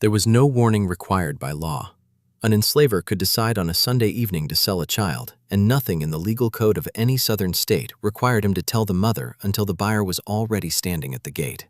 There was no warning required by law. An enslaver could decide on a Sunday evening to sell a child, and nothing in the legal code of any southern state required him to tell the mother until the buyer was already standing at the gate.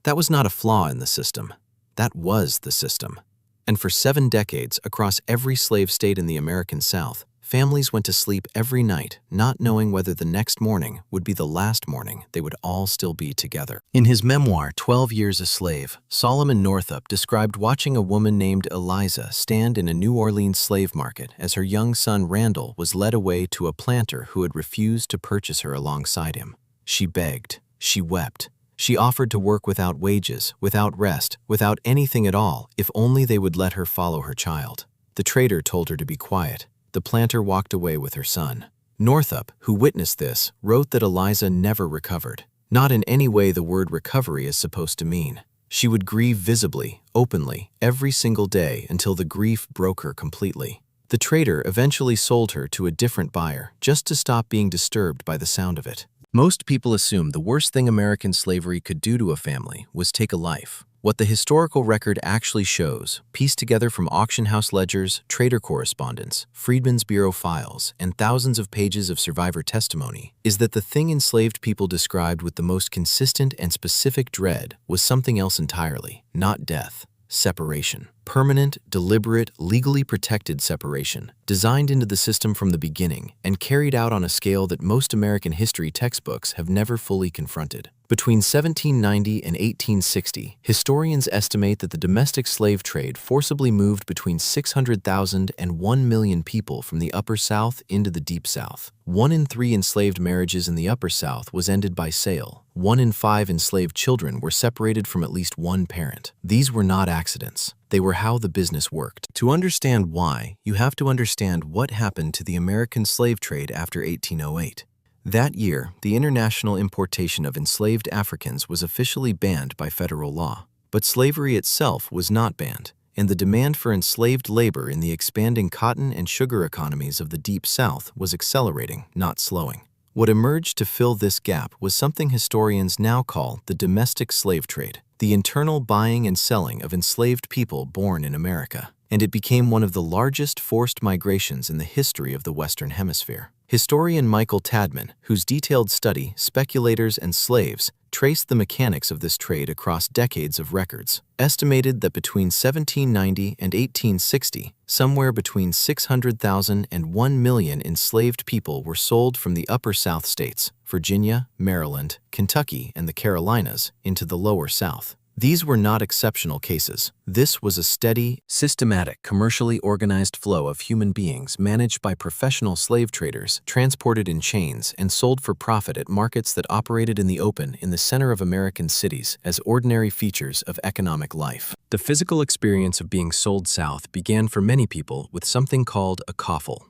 That was not a flaw in the system. That was the system. And for 7 decades, across every slave state in the American South, families went to sleep every night, not knowing whether the next morning would be the last morning they would all still be together. In his memoir, 12 Years a Slave, Solomon Northup described watching a woman named Eliza stand in a New Orleans slave market as her young son Randall was led away to a planter who had refused to purchase her alongside him. She begged. She wept. She offered to work without wages, without rest, without anything at all, if only they would let her follow her child. The trader told her to be quiet. The planter walked away with her son. Northup, who witnessed this, wrote that Eliza never recovered. Not in any way the word recovery is supposed to mean. She would grieve visibly, openly, every single day until the grief broke her completely. The trader eventually sold her to a different buyer just to stop being disturbed by the sound of it. Most people assume the worst thing American slavery could do to a family was take a life. What the historical record actually shows, pieced together from auction house ledgers, trader correspondence, Freedmen's Bureau files, and thousands of pages of survivor testimony, is that the thing enslaved people described with the most consistent and specific dread was something else entirely, not death. Separation. Permanent, deliberate, legally protected separation, designed into the system from the beginning and carried out on a scale that most American history textbooks have never fully confronted. Between 1790 and 1860, historians estimate that the domestic slave trade forcibly moved between 600,000 and 1 million people from the Upper South into the Deep South. 1 in 3 enslaved marriages in the Upper South was ended by sale. 1 in 5 enslaved children were separated from at least one parent. These were not accidents. They were how the business worked. To understand why, you have to understand what happened to the American slave trade after 1808. That year, the international importation of enslaved Africans was officially banned by federal law. But slavery itself was not banned, and the demand for enslaved labor in the expanding cotton and sugar economies of the Deep South was accelerating, not slowing. What emerged to fill this gap was something historians now call the domestic slave trade, the internal buying and selling of enslaved people born in America, and it became one of the largest forced migrations in the history of the Western Hemisphere. Historian Michael Tadman, whose detailed study, Speculators and Slaves, traced the mechanics of this trade across decades of records, estimated that between 1790 and 1860, somewhere between 600,000 and 1 million enslaved people were sold from the Upper South states, Virginia, Maryland, Kentucky, and the Carolinas, into the Lower South. These were not exceptional cases. This was a steady, systematic, commercially organized flow of human beings managed by professional slave traders, transported in chains, and sold for profit at markets that operated in the open in the center of American cities as ordinary features of economic life. The physical experience of being sold south began for many people with something called a coffle.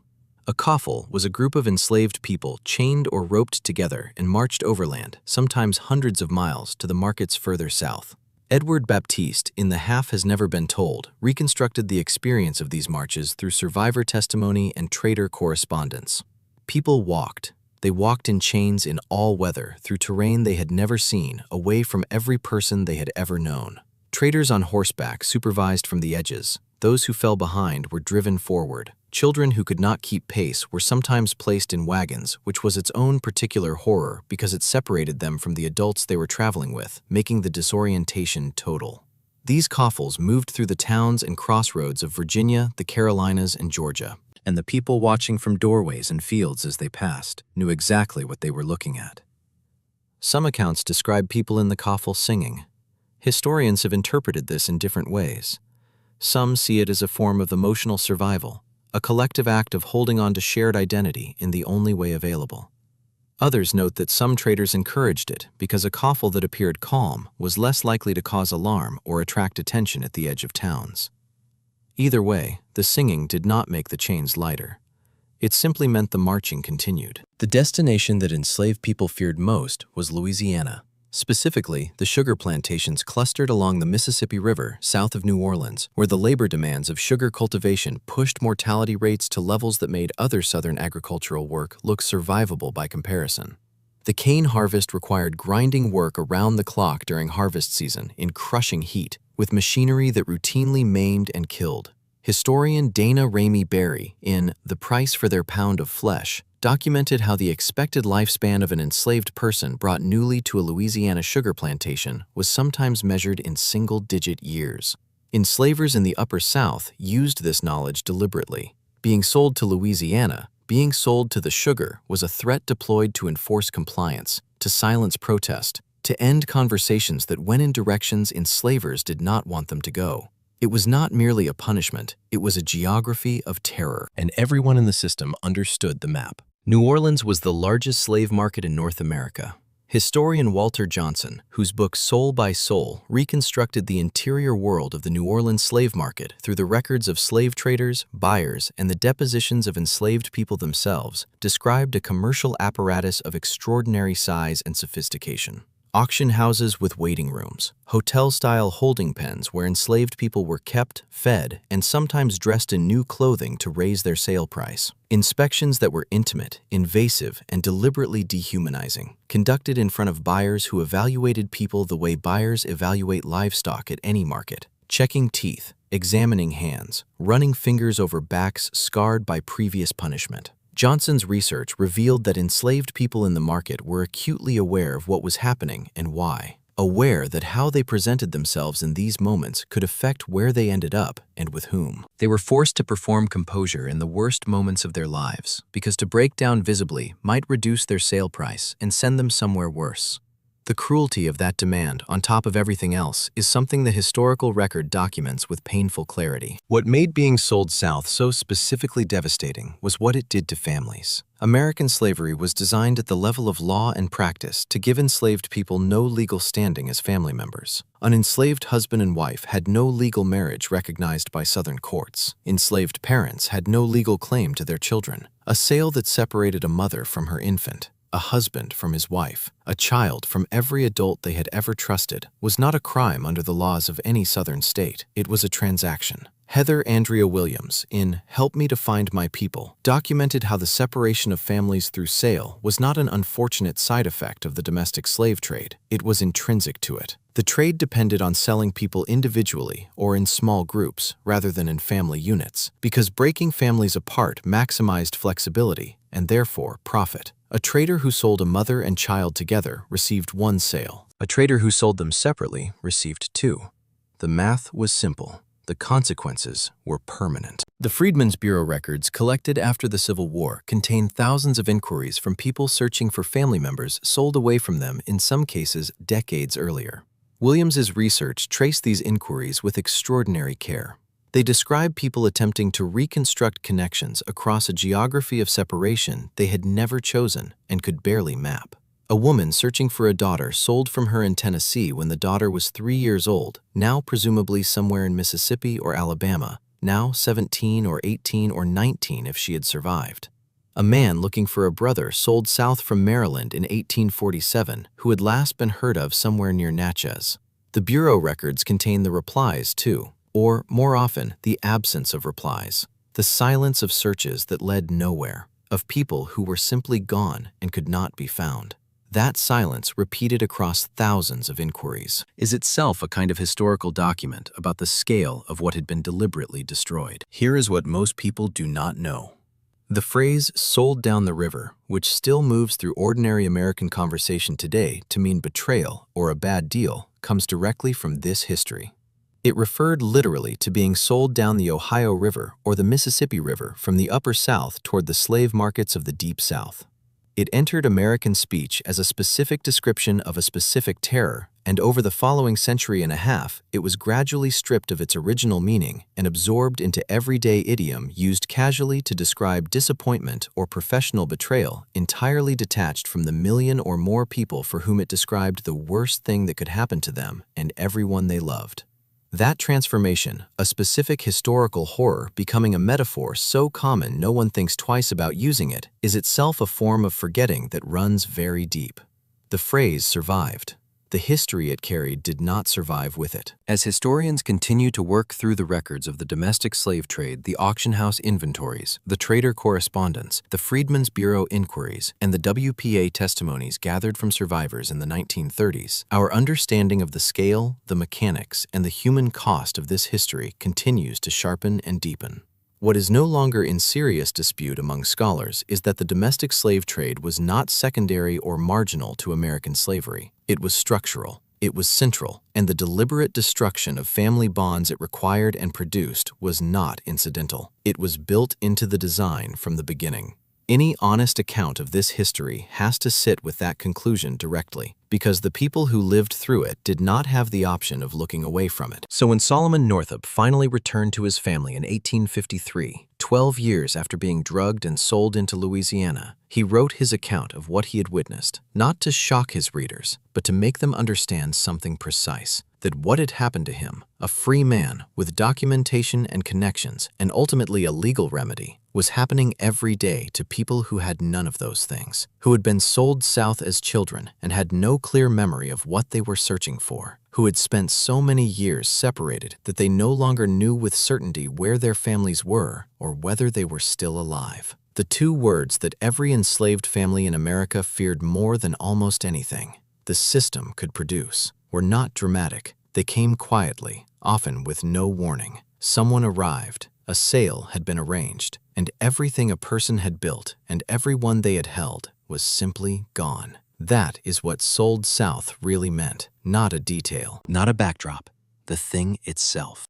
A coffle was a group of enslaved people chained or roped together and marched overland, sometimes hundreds of miles, to the markets further south. Edward Baptiste, in The Half Has Never Been Told, reconstructed the experience of these marches through survivor testimony and trader correspondence. People walked. They walked in chains in all weather, through terrain they had never seen, away from every person they had ever known. Traders on horseback supervised from the edges. Those who fell behind were driven forward. Children who could not keep pace were sometimes placed in wagons, which was its own particular horror because it separated them from the adults they were traveling with, making the disorientation total. These coffles moved through the towns and crossroads of Virginia, the Carolinas, and Georgia, and the people watching from doorways and fields as they passed knew exactly what they were looking at. Some accounts describe people in the coffle singing. Historians have interpreted this in different ways. Some see it as a form of emotional survival, a collective act of holding on to shared identity in the only way available. Others note that some traders encouraged it because a coffle that appeared calm was less likely to cause alarm or attract attention at the edge of towns. Either way, the singing did not make the chains lighter. It simply meant the marching continued. The destination that enslaved people feared most was Louisiana. Specifically, the sugar plantations clustered along the Mississippi River south of New Orleans, where the labor demands of sugar cultivation pushed mortality rates to levels that made other southern agricultural work look survivable by comparison. The cane harvest required grinding work around the clock during harvest season in crushing heat, with machinery that routinely maimed and killed. Historian Dana Ramey Berry, in The Price for Their Pound of Flesh, documented how the expected lifespan of an enslaved person brought newly to a Louisiana sugar plantation was sometimes measured in single-digit years. Enslavers in the Upper South used this knowledge deliberately. Being sold to Louisiana, being sold to the sugar was a threat deployed to enforce compliance, to silence protest, to end conversations that went in directions enslavers did not want them to go. It was not merely a punishment, it was a geography of terror, and everyone in the system understood the map. New Orleans was the largest slave market in North America. Historian Walter Johnson, whose book Soul by Soul reconstructed the interior world of the New Orleans slave market through the records of slave traders, buyers, and the depositions of enslaved people themselves, described a commercial apparatus of extraordinary size and sophistication. Auction houses with waiting rooms, hotel-style holding pens where enslaved people were kept, fed, and sometimes dressed in new clothing to raise their sale price. Inspections that were intimate, invasive, and deliberately dehumanizing, conducted in front of buyers who evaluated people the way buyers evaluate livestock at any market, checking teeth, examining hands, running fingers over backs scarred by previous punishment. Johnson's research revealed that enslaved people in the market were acutely aware of what was happening and why, aware that how they presented themselves in these moments could affect where they ended up and with whom. They were forced to perform composure in the worst moments of their lives, because to break down visibly might reduce their sale price and send them somewhere worse. The cruelty of that demand, on top of everything else, is something the historical record documents with painful clarity. What made being sold south so specifically devastating was what it did to families. American slavery was designed at the level of law and practice to give enslaved people no legal standing as family members. An enslaved husband and wife had no legal marriage recognized by Southern courts. Enslaved parents had no legal claim to their children. A sale that separated a mother from her infant, a husband from his wife, a child from every adult they had ever trusted, was not a crime under the laws of any Southern state. It was a transaction. Heather Andrea Williams, in Help Me to Find My People, documented how the separation of families through sale was not an unfortunate side effect of the domestic slave trade. It was intrinsic to it. The trade depended on selling people individually or in small groups rather than in family units, because breaking families apart maximized flexibility and therefore profit. A trader who sold a mother and child together received one sale. A trader who sold them separately received two. The math was simple. The consequences were permanent. The Freedmen's Bureau records collected after the Civil War contain thousands of inquiries from people searching for family members sold away from them, in some cases decades earlier. Williams's research traced these inquiries with extraordinary care. They describe people attempting to reconstruct connections across a geography of separation they had never chosen and could barely map. A woman searching for a daughter sold from her in Tennessee when the daughter was 3 years old, now presumably somewhere in Mississippi or Alabama, now 17 or 18 or 19 if she had survived. A man looking for a brother sold south from Maryland in 1847 who had last been heard of somewhere near Natchez. The Bureau records contain the replies, too, or, more often, the absence of replies, the silence of searches that led nowhere, of people who were simply gone and could not be found. That silence, repeated across thousands of inquiries, is itself a kind of historical document about the scale of what had been deliberately destroyed. Here is what most people do not know. The phrase "sold down the river," which still moves through ordinary American conversation today to mean betrayal or a bad deal, comes directly from this history. It referred literally to being sold down the Ohio River or the Mississippi River from the Upper South toward the slave markets of the Deep South. It entered American speech as a specific description of a specific terror, and over the following century and a half, it was gradually stripped of its original meaning and absorbed into everyday idiom used casually to describe disappointment or professional betrayal, entirely detached from the million or more people for whom it described the worst thing that could happen to them and everyone they loved. That transformation, a specific historical horror becoming a metaphor so common no one thinks twice about using it, is itself a form of forgetting that runs very deep. The phrase survived. the history it carried did not survive with it. As historians continue to work through the records of the domestic slave trade, the auction house inventories, the trader correspondence, the Freedmen's Bureau inquiries, and the WPA testimonies gathered from survivors in the 1930s, our understanding of the scale, the mechanics, and the human cost of this history continues to sharpen and deepen. What is no longer in serious dispute among scholars is that the domestic slave trade was not secondary or marginal to American slavery. It was structural, it was central, and the deliberate destruction of family bonds it required and produced was not incidental. It was built into the design from the beginning. Any honest account of this history has to sit with that conclusion directly, because the people who lived through it did not have the option of looking away from it. So when Solomon Northup finally returned to his family in 1853, 12 years after being drugged and sold into Louisiana, he wrote his account of what he had witnessed, not to shock his readers, but to make them understand something precise, that what had happened to him, a free man with documentation and connections, and ultimately a legal remedy, was happening every day to people who had none of those things, who had been sold south as children and had no clear memory of what they were searching for, who had spent so many years separated that they no longer knew with certainty where their families were or whether they were still alive. The two words that every enslaved family in America feared more than almost anything the system could produce were not dramatic. They came quietly, often with no warning. Someone arrived, a sale had been arranged, and everything a person had built and everyone they had held was simply gone. That is what sold south really meant, not a detail, not a backdrop, the thing itself.